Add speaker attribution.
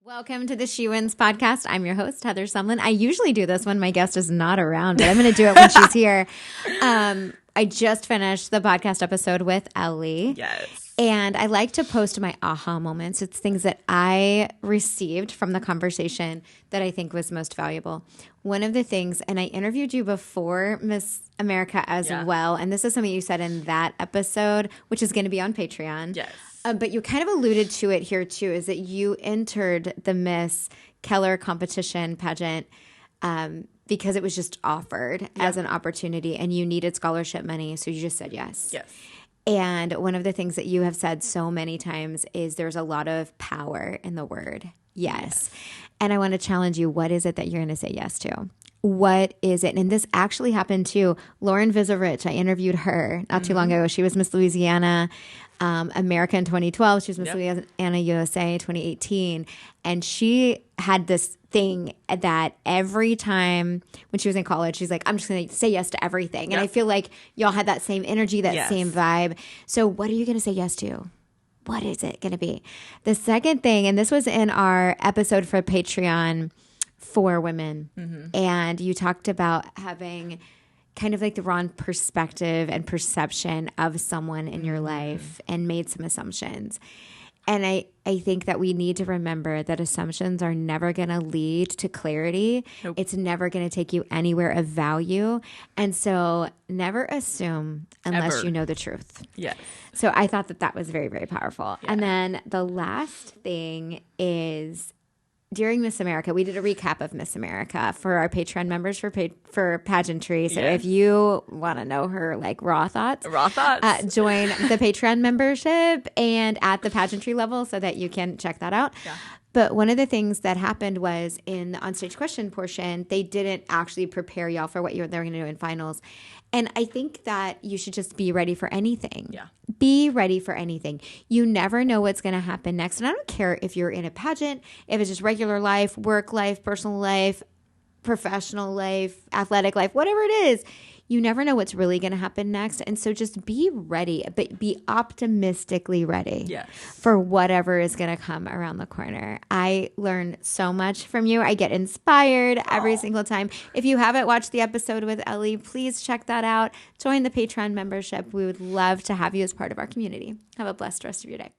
Speaker 1: Welcome to the She Wins podcast. I'm your host, Heather Sumlin. I usually do this when my guest is not around, but I'm going to do it when she's here. I just finished the podcast episode with Ellie.
Speaker 2: Yes.
Speaker 1: And I like to post my aha moments. It's things that I received from the conversation that I think was most valuable. One of the things, and I interviewed you before Miss America as well, and this is something you said in that episode, which is going to be on Patreon.
Speaker 2: Yes.
Speaker 1: But you kind of alluded to it here too, is that you entered the Miss Keller competition pageant because it was just offered as an opportunity and you needed scholarship money. So you just said yes.
Speaker 2: Yes.
Speaker 1: And one of the things that you have said so many times is there's a lot of power in the word yes. And I want to challenge you. What is it that you're going to say yes to? What is it? And this actually happened to Lauren Vizorich. I interviewed her not too long ago. She was Miss Louisiana America in 2012. She was Miss Louisiana USA 2018. And she had this thing that every time when she was in college, she's like, I'm just going to say yes to everything. And I feel like y'all had that same energy, that same vibe. So what are you going to say yes to? What is it going to be? The second thing, and this was in our episode for Patreon for women, and you talked about having kind of like the wrong perspective and perception of someone in your life and made some assumptions. And I think that we need to remember that assumptions are never going to lead to clarity.
Speaker 2: Nope.
Speaker 1: It's never going to take you anywhere of value. And so never assume unless you know the truth.
Speaker 2: Yes.
Speaker 1: So I thought that that was very, very powerful.
Speaker 2: Yeah.
Speaker 1: And then the last thing is during Miss America, we did a recap of Miss America for our Patreon members for pageantry. So if you want to know her like raw thoughts, join the Patreon membership and at the pageantry level so that you can check that out. Yeah. But one of the things that happened was in the onstage question portion, they didn't actually prepare y'all for what they were going to do in finals. And I think that you should just be ready for anything.
Speaker 2: Yeah.
Speaker 1: Be ready for anything. You never know what's going to happen next. And I don't care if you're in a pageant, if it's just regular life, work life, personal life, professional life, athletic life, whatever it is. You never know what's really going to happen next. And so just be ready, but be optimistically ready for whatever is going to come around the corner. I learned so much from you. I get inspired every single time. If you haven't watched the episode with Ellie, please check that out. Join the Patreon membership. We would love to have you as part of our community. Have a blessed rest of your day.